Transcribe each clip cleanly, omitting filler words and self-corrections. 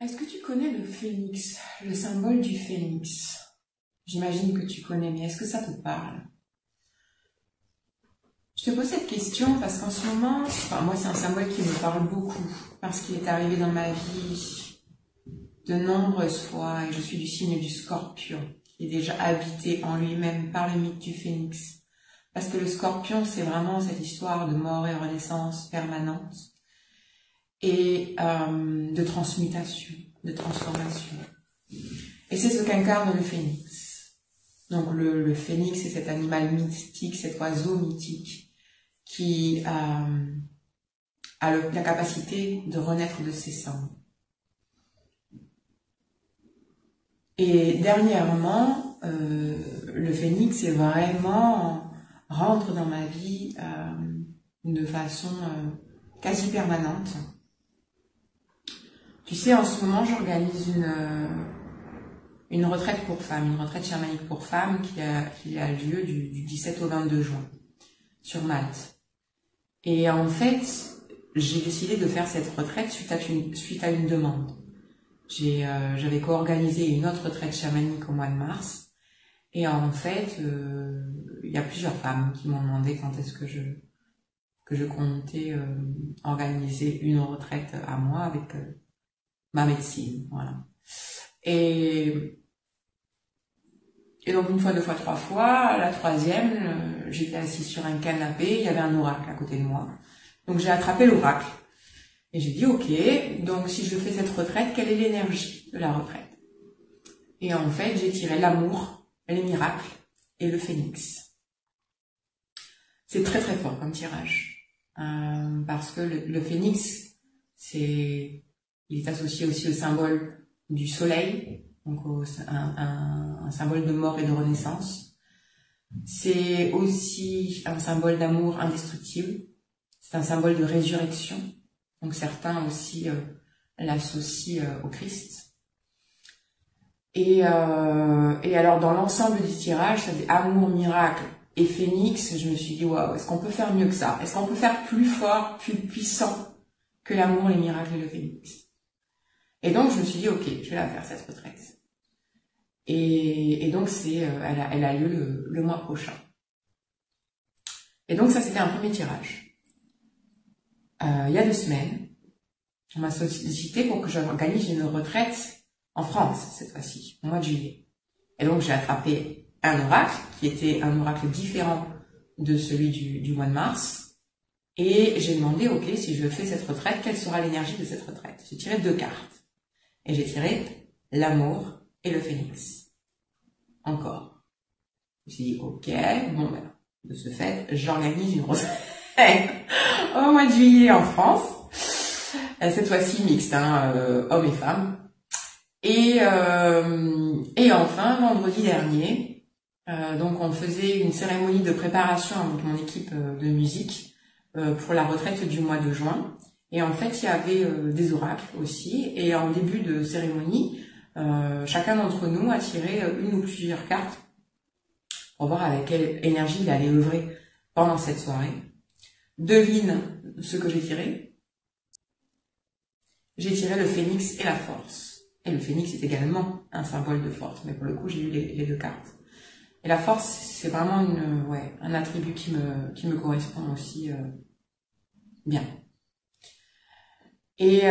Est-ce que tu connais le phénix, le symbole du phénix? J'imagine que tu connais, mais est-ce que ça te parle? Je te pose cette question parce qu'en ce moment, moi c'est un symbole qui me parle beaucoup, parce qu'il est arrivé dans ma vie de nombreuses fois, et je suis du signe du Scorpion, qui est déjà habité en lui-même par le mythe du phénix. Parce que le Scorpion, c'est vraiment cette histoire de mort et renaissance permanente, et de transmutation, de transformation. Et c'est ce qu'incarne le phénix. Donc le phénix, c'est cet animal mystique, cet oiseau mythique qui a la capacité de renaître de ses cendres. Et dernièrement, le phénix est vraiment rentre dans ma vie de façon quasi permanente. Tu sais, en ce moment, j'organise une retraite pour femmes, une retraite chamanique pour femmes qui a lieu du 17 au 22 juin sur Malte. Et en fait, j'ai décidé de faire cette retraite suite à une demande. J'avais co-organisé une autre retraite chamanique au mois de mars. Et en fait, il y a plusieurs femmes qui m'ont demandé quand est-ce que je comptais organiser une retraite à moi avec ma médecine, voilà. Et donc une fois, deux fois, trois fois, la troisième, j'étais assise sur un canapé, il y avait un oracle à côté de moi. Donc j'ai attrapé l'oracle. Et j'ai dit, ok, donc si je fais cette retraite, quelle est l'énergie de la retraite? Et en fait, j'ai tiré l'amour, les miracles et le phénix. C'est très très fort comme tirage. Parce que le phénix, il est associé aussi au symbole du soleil, donc un symbole de mort et de renaissance. C'est aussi un symbole d'amour indestructible. C'est un symbole de résurrection. Donc certains aussi l'associent au Christ. Et alors dans l'ensemble du tirage, ça fait amour, miracle et phénix. Je me suis dit waouh, est-ce qu'on peut faire mieux que ça? Est-ce qu'on peut faire plus fort, plus puissant que l'amour, les miracles et le phénix? Et donc je me suis dit ok, je vais la faire cette retraite. Et donc elle a lieu le mois prochain. Et donc ça c'était un premier tirage. Il y a 2 semaines, on m'a sollicité pour que j'organise une retraite en France, cette fois-ci, au mois de juillet. Et donc, j'ai attrapé un oracle, qui était un oracle différent de celui du mois de mars. Et j'ai demandé, ok, si je fais cette retraite, quelle sera l'énergie de cette retraite? J'ai tiré 2 cartes. Et j'ai tiré l'amour et le phénix. Encore. Je me suis dit, ok, bon ben, de ce fait, j'organise une retraite au mois de juillet en France, cette fois-ci mixte, hommes et femmes. Et enfin, vendredi dernier, donc on faisait une cérémonie de préparation avec mon équipe de musique pour la retraite du mois de juin. Et en fait, il y avait des oracles aussi. Et en début de cérémonie, chacun d'entre nous a tiré une ou plusieurs cartes pour voir avec quelle énergie il allait œuvrer pendant cette soirée. Devine ce que j'ai tiré. J'ai tiré le phénix et la force. Et le phénix est également un symbole de force, mais pour le coup, j'ai eu les 2 cartes. Et la force, c'est vraiment un attribut qui me correspond aussi bien. Et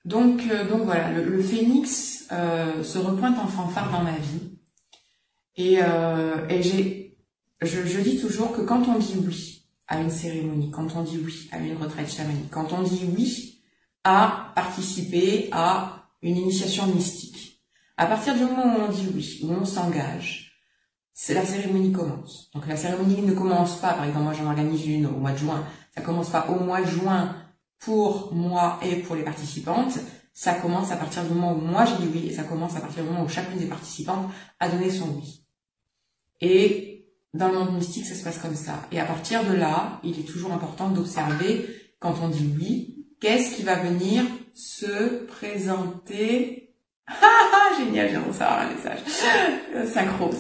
donc voilà, le phénix se repointe en fanfare dans ma vie. Et je dis toujours que quand on dit oui à une cérémonie, quand on dit oui à une retraite chamanique, quand on dit oui à participer à une initiation mystique, à partir du moment où on dit oui, où on s'engage, la cérémonie commence. Donc la cérémonie ne commence pas, par exemple moi j'en organise une au mois de juin, ça commence pas au mois de juin pour moi et pour les participantes, ça commence à partir du moment où moi j'ai dit oui, et ça commence à partir du moment où chacune des participantes a donné son oui. Et dans le monde mystique, ça se passe comme ça. Et à partir de là, il est toujours important d'observer, quand on dit oui, qu'est-ce qui va venir se présenter. Ah, génial, j'ai recevoir un message. Synchro,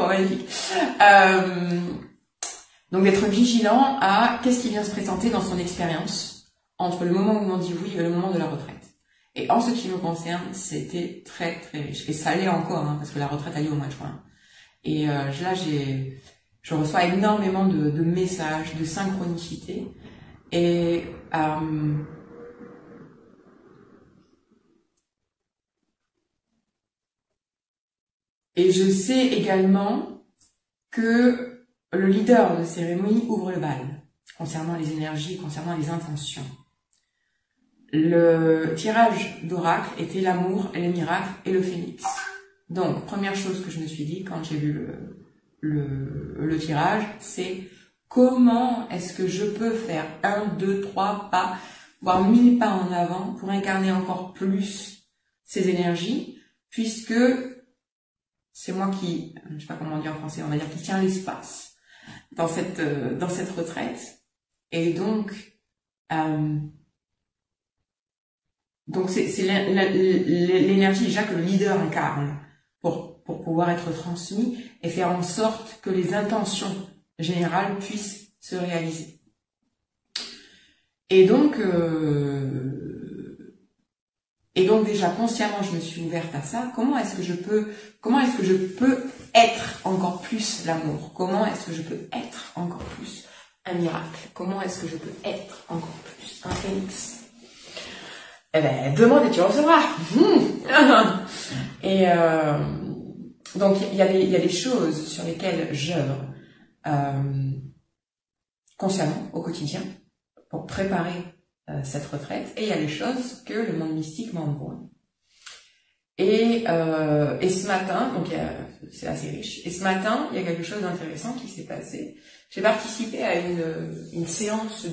magnifique. Donc d'être vigilant à qu'est-ce qui vient se présenter dans son expérience entre le moment où ils m'ont dit oui et le moment de la retraite. Et en ce qui me concerne, c'était très très riche. Et ça l'est encore, hein, parce que la retraite a lieu au mois de juin. Et là, je reçois énormément de messages, de synchronicité. Et je sais également que le leader de cérémonie ouvre le bal concernant les énergies, concernant les intentions. Le tirage d'oracle était l'amour, les miracles et le phénix. Donc, première chose que je me suis dit quand j'ai vu le tirage, c'est comment est-ce que je peux faire 1, 2, 3 pas, voire 1000 pas en avant pour incarner encore plus ces énergies, puisque c'est moi qui, je sais pas comment on dit en français, on va dire qui tient l'espace dans cette retraite. Et donc c'est l'énergie déjà que le leader incarne pour pouvoir être transmis et faire en sorte que les intentions générales puissent se réaliser. Et donc déjà consciemment je me suis ouverte à ça. Comment est-ce que je peux être encore plus l'amour? Comment est-ce que je peux être encore plus un miracle? Comment est-ce que je peux être encore plus un phénix? Eh ben, demande et tu recevras. Et donc il y a des choses sur lesquelles j'œuvre consciemment au quotidien pour préparer cette retraite, et il y a des choses que le monde mystique m'envoie. Et ce matin, donc c'est assez riche. Et ce matin, il y a quelque chose d'intéressant qui s'est passé. J'ai participé à une séance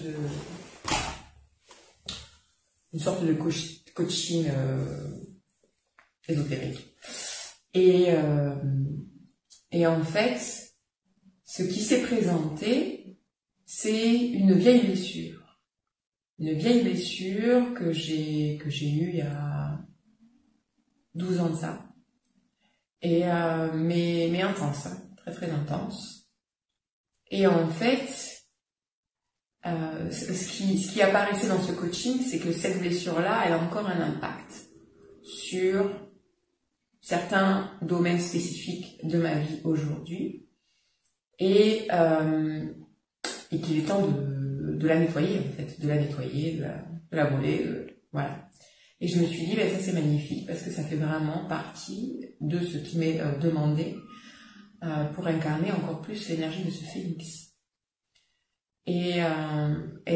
une sorte de coaching ésotérique. Et en fait, ce qui s'est présenté, c'est une vieille blessure. Une vieille blessure que j'ai eue il y a 12 ans de ça. Et mais intense, hein, très très intense. Et en fait, ce qui apparaissait dans ce coaching, c'est que cette blessure-là, elle a encore un impact sur certains domaines spécifiques de ma vie aujourd'hui, et qu'il est temps de la nettoyer, en fait, de la brûler, voilà. Et je me suis dit, ben ça c'est magnifique, parce que ça fait vraiment partie de ce qui m'est demandé pour incarner encore plus l'énergie de ce phénix. Et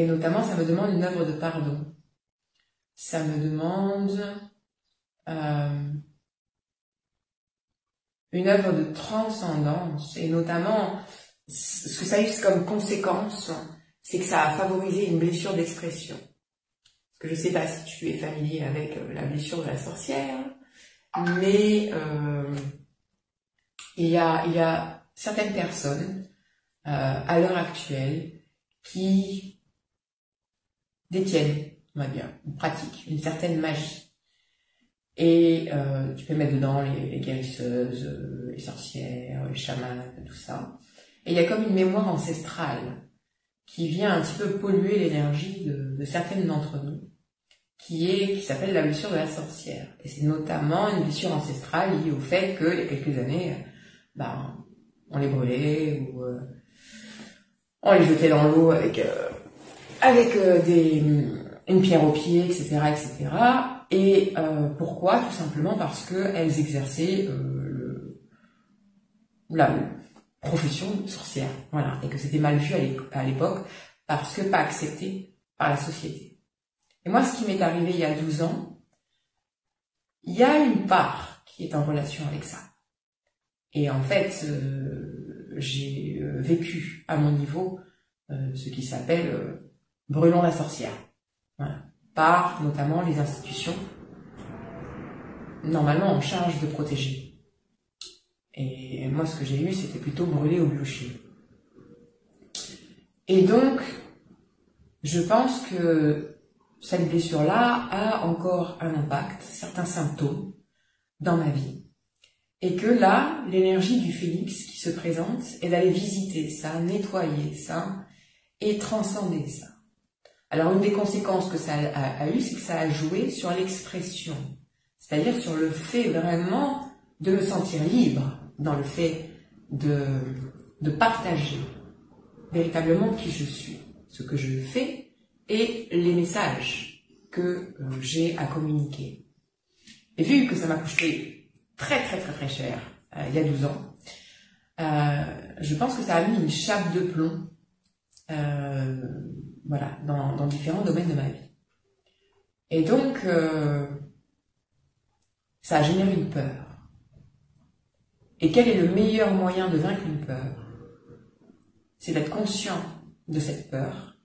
notamment, ça me demande une œuvre de pardon. Ça me demande une œuvre de transcendance. Et notamment, ce que ça a eu comme conséquence, c'est que ça a favorisé une blessure d'expression. Parce que je ne sais pas si tu es familier avec la blessure de la sorcière, mais il y a certaines personnes à l'heure actuelle qui détiennent, on va dire, une pratique, une certaine magie. Et tu peux mettre dedans les guérisseuses, les sorcières, les chamans, tout ça. Et il y a comme une mémoire ancestrale qui vient un petit peu polluer l'énergie de certaines d'entre nous, qui s'appelle la blessure de la sorcière. Et c'est notamment une blessure ancestrale liée au fait que, il y a quelques années, on les brûlait, ou on les jetait dans l'eau avec une pierre au pied, etc., etc. Et pourquoi? Tout simplement parce qu'elles exerçaient la profession de sorcière, voilà, et que c'était mal vu à l'époque parce que pas accepté par la société. Et moi, ce qui m'est arrivé il y a 12 ans, il y a une part qui est en relation avec ça. Et en fait, j'ai vécu à mon niveau ce qui s'appelle brûlons la sorcière, voilà, par notamment les institutions normalement en charge de protéger. Et moi, ce que j'ai eu, c'était plutôt brûler au bûcher. Et donc, je pense que cette blessure-là a encore un impact, certains symptômes dans ma vie. Et que là, l'énergie du phénix qui se présente est d'aller visiter ça, nettoyer ça et transcender ça. Alors, une des conséquences que ça a eu, c'est que ça a joué sur l'expression, c'est-à-dire sur le fait vraiment de me sentir libre, dans le fait de partager véritablement qui je suis, ce que je fais et les messages que j'ai à communiquer. Et vu que ça m'a coûté très cher il y a 12 ans, je pense que ça a mis une chape de plomb voilà, dans différents domaines de ma vie. Et donc, ça a généré une peur. Et quel est le meilleur moyen de vaincre une peur? C'est d'être conscient de cette peur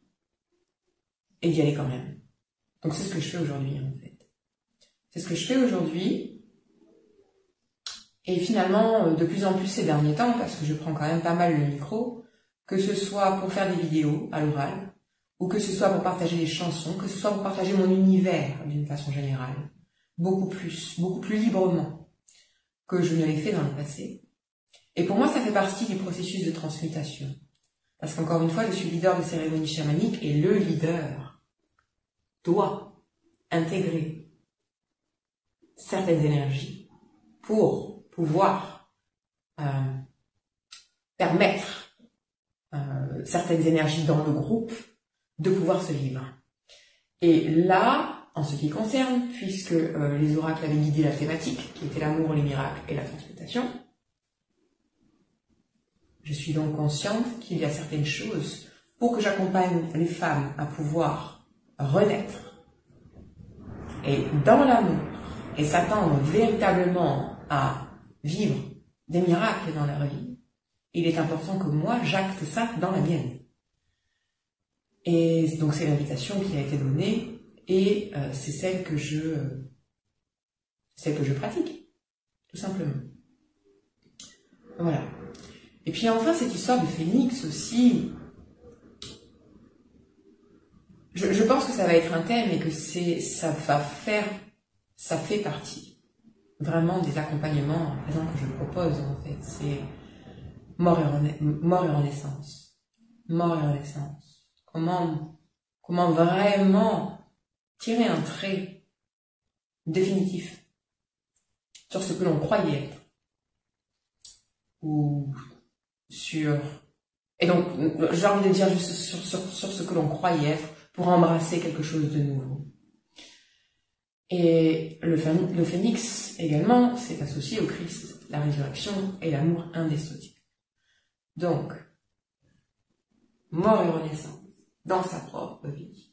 et d'y aller quand même. Donc c'est ce que je fais aujourd'hui en fait. C'est ce que je fais aujourd'hui. Et finalement, de plus en plus ces derniers temps, parce que je prends quand même pas mal le micro, que ce soit pour faire des vidéos à l'oral, ou que ce soit pour partager des chansons, que ce soit pour partager mon univers d'une façon générale, beaucoup plus librement que je ne l'ai fait dans le passé. Et pour moi, ça fait partie du processus de transmutation. Parce qu'encore une fois, je suis leader de cérémonie chamanique et le leader doit intégrer certaines énergies pour pouvoir permettre certaines énergies dans le groupe de pouvoir se vivre. Et là, en ce qui concerne, puisque les oracles avaient guidé la thématique, qui était l'amour, les miracles et la transmutation, je suis donc consciente qu'il y a certaines choses pour que j'accompagne les femmes à pouvoir renaître et dans l'amour et s'attendre véritablement à vivre des miracles dans leur vie. Il est important que moi j'acte ça dans la mienne. Et donc c'est l'invitation qui a été donnée et c'est celle que je pratique, tout simplement. Voilà. Et puis enfin, cette histoire de phénix aussi, je pense que ça va être un thème et que ça fait partie vraiment des accompagnements présents que je propose en fait. C'est mort et renaissance. Mort et renaissance. Comment vraiment tirer un trait définitif sur ce que l'on croyait être. Et donc, j'ai envie de dire juste sur ce que l'on croyait être pour embrasser quelque chose de nouveau. Et le phénix également, c'est associé au Christ, la résurrection et l'amour indestructible. Donc, mort et renaissance dans sa propre vie,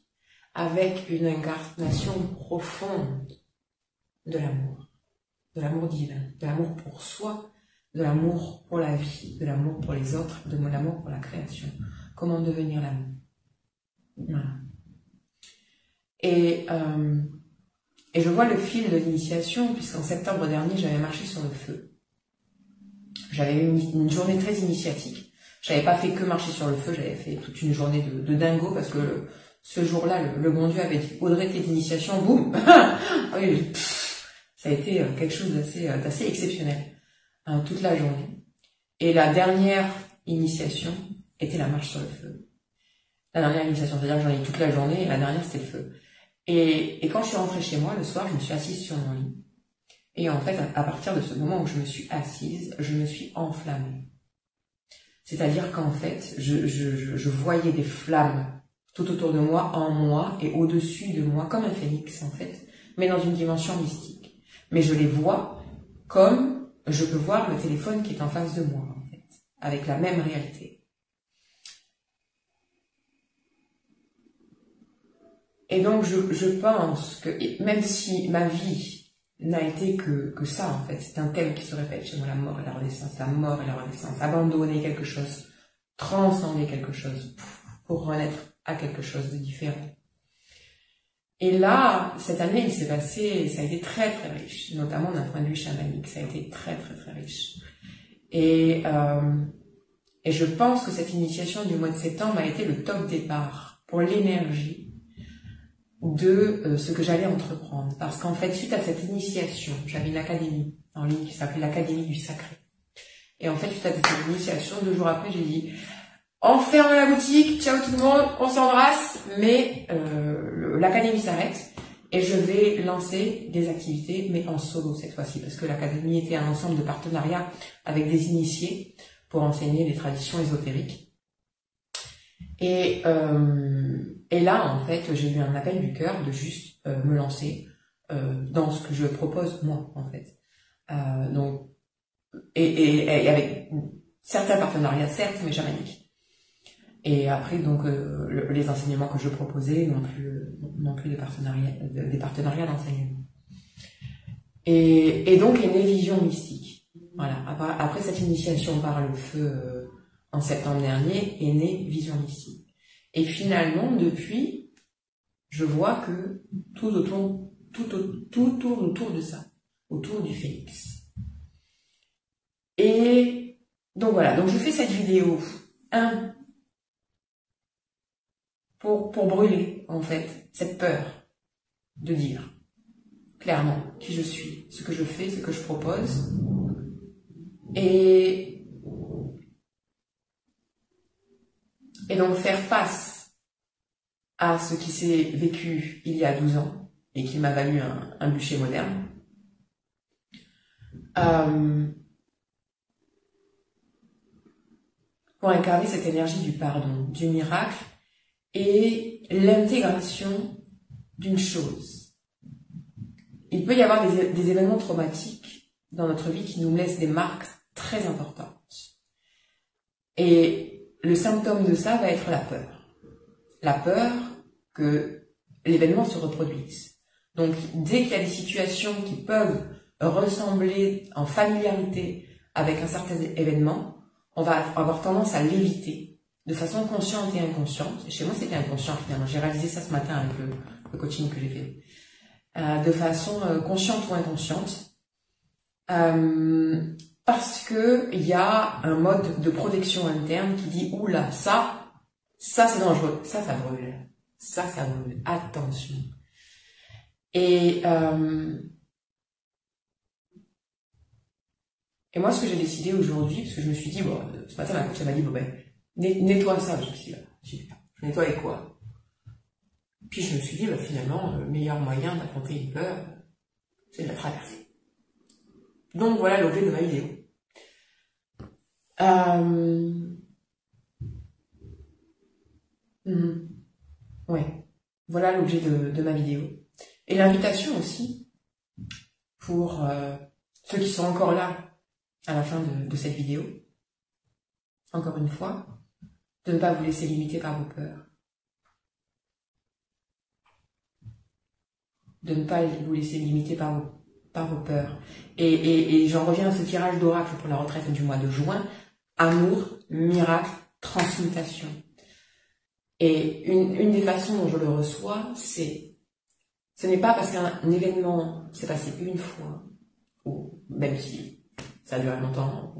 avec une incarnation profonde de l'amour divin, de l'amour pour soi, de l'amour pour la vie, de l'amour pour les autres, de mon amour pour la création. Comment devenir l'amour. Voilà. Et je vois le fil de l'initiation, puisqu'en septembre dernier, j'avais marché sur le feu. J'avais eu une journée très initiatique. J'avais pas fait que marcher sur le feu, j'avais fait toute une journée de dingo, parce que ce jour-là, le bon Dieu avait dit « Audrey, t'es d'initiation, boum !» Ça a été quelque chose d'assez exceptionnel. Toute la journée. Et la dernière initiation était la marche sur le feu. La dernière initiation, c'est-à-dire que j'en ai eu toute la journée, et la dernière c'était le feu. Et quand je suis rentrée chez moi, le soir, je me suis assise sur mon lit. Et en fait, à partir de ce moment où je me suis assise, je me suis enflammée. C'est-à-dire qu'en fait, je voyais des flammes tout autour de moi, en moi et au-dessus de moi, comme un phénix en fait, mais dans une dimension mystique. Mais je les vois comme je peux voir le téléphone qui est en face de moi, en fait, avec la même réalité. Et donc, je pense que, même si ma vie n'a été que ça, en fait, c'est un thème qui se répète chez moi, la mort et la renaissance, abandonner quelque chose, transcender quelque chose, pour renaître à quelque chose de différent. Et là, cette année, il s'est passé, ça a été très riche, notamment d'un point de vue chamanique, ça a été très riche. Et je pense que cette initiation du mois de septembre a été le top départ pour l'énergie de ce que j'allais entreprendre. Parce qu'en fait, suite à cette initiation, j'avais une académie en ligne qui s'appelait l'Académie du Sacré. Et en fait, suite à cette initiation, 2 jours après, j'ai dit, On ferme la boutique, ciao tout le monde, on s'embrasse, mais l'académie s'arrête et je vais lancer des activités, mais en solo cette fois-ci, parce que l'académie était un ensemble de partenariats avec des initiés pour enseigner les traditions ésotériques. Et là, en fait, j'ai eu un appel du cœur de juste me lancer dans ce que je propose moi, en fait. Donc, et avec certains partenariats, certes, mais chamaniques. Et après, donc, les enseignements que je proposais non plus des partenariats d'enseignement. Et donc, est née Vision Mystique. Voilà. Après cette initiation par le feu en septembre dernier, est née Vision Mystique. Et finalement, depuis, je vois que tout tourne autour de ça, autour du phénix. Et donc voilà, donc je fais cette vidéo, pour brûler, en fait, cette peur de dire clairement qui je suis, ce que je fais, ce que je propose. Et donc faire face à ce qui s'est vécu il y a 12 ans et qui m'a valu un bûcher moderne. Pour incarner cette énergie du pardon, du miracle et l'intégration d'une chose. Il peut y avoir des événements traumatiques dans notre vie qui nous laissent des marques très importantes. Et le symptôme de ça va être la peur. La peur que l'événement se reproduise. Donc, dès qu'il y a des situations qui peuvent ressembler en familiarité avec un certain événement, on va avoir tendance à l'éviter de façon consciente et inconsciente. Et chez moi, c'était inconscient finalement. J'ai réalisé ça ce matin avec le coaching que j'ai fait. De façon consciente ou inconsciente. Parce que il y a un mode de protection interne qui dit « Oula, ça c'est dangereux, ça brûle, ça brûle, attention ». Et moi, ce que j'ai décidé aujourd'hui, parce que je me suis dit, bon, ce matin, ma coach, elle m'a dit, bon ben, nettoie ça. Je me suis dit, super, je nettoie avec quoi? Puis je me suis dit, bah, finalement, le meilleur moyen d'affronter une peur, c'est de la traverser. Donc voilà l'objet de ma vidéo. Ouais, voilà l'objet de ma vidéo. Et l'invitation aussi, pour ceux qui sont encore là à la fin de cette vidéo, encore une fois, de ne pas vous laisser limiter par vos peurs. De ne pas vous laisser limiter par vos peurs. Et j'en reviens à ce tirage d'oracle pour la retraite du mois de juin. Amour, miracle, transmutation. Et une des façons dont je le reçois, ce n'est pas parce qu'un événement s'est passé une fois, ou même si ça a duré longtemps,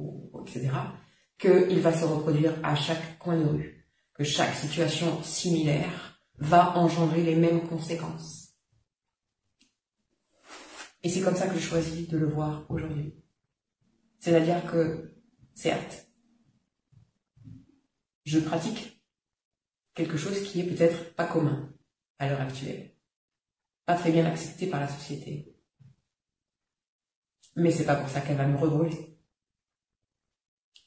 etc., qu'il va se reproduire à chaque coin de rue. Que chaque situation similaire va engendrer les mêmes conséquences. Et c'est comme ça que je choisis de le voir aujourd'hui. C'est-à-dire que, certes, je pratique quelque chose qui est peut-être pas commun à l'heure actuelle. Pas très bien accepté par la société. Mais c'est pas pour ça qu'elle va me rebrûler.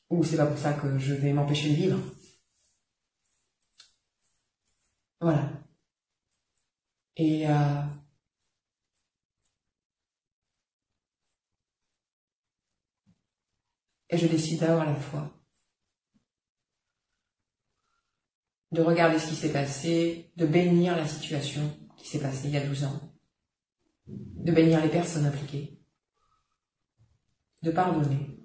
Ou c'est pas pour ça que je vais m'empêcher de vivre. Voilà. Et je décide d'avoir la foi. De regarder ce qui s'est passé, de bénir la situation qui s'est passée il y a 12 ans, de bénir les personnes impliquées, de pardonner.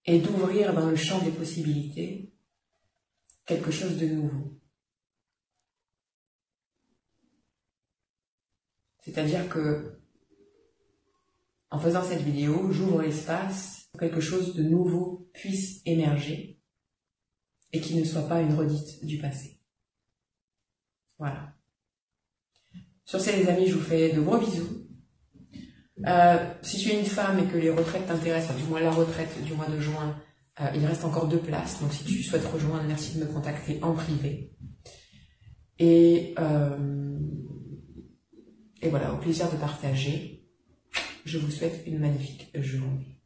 Et d'ouvrir dans le champ des possibilités quelque chose de nouveau. C'est-à-dire que, en faisant cette vidéo, j'ouvre l'espace pour que quelque chose de nouveau puisse émerger et qui ne soit pas une redite du passé. Voilà. Sur ce, les amis, je vous fais de gros bisous. Si tu es une femme et que les retraites t'intéressent, enfin, du moins la retraite du mois de juin, il reste encore 2 places. Donc si tu souhaites rejoindre, merci de me contacter en privé. Et voilà, au plaisir de partager. Je vous souhaite une magnifique journée.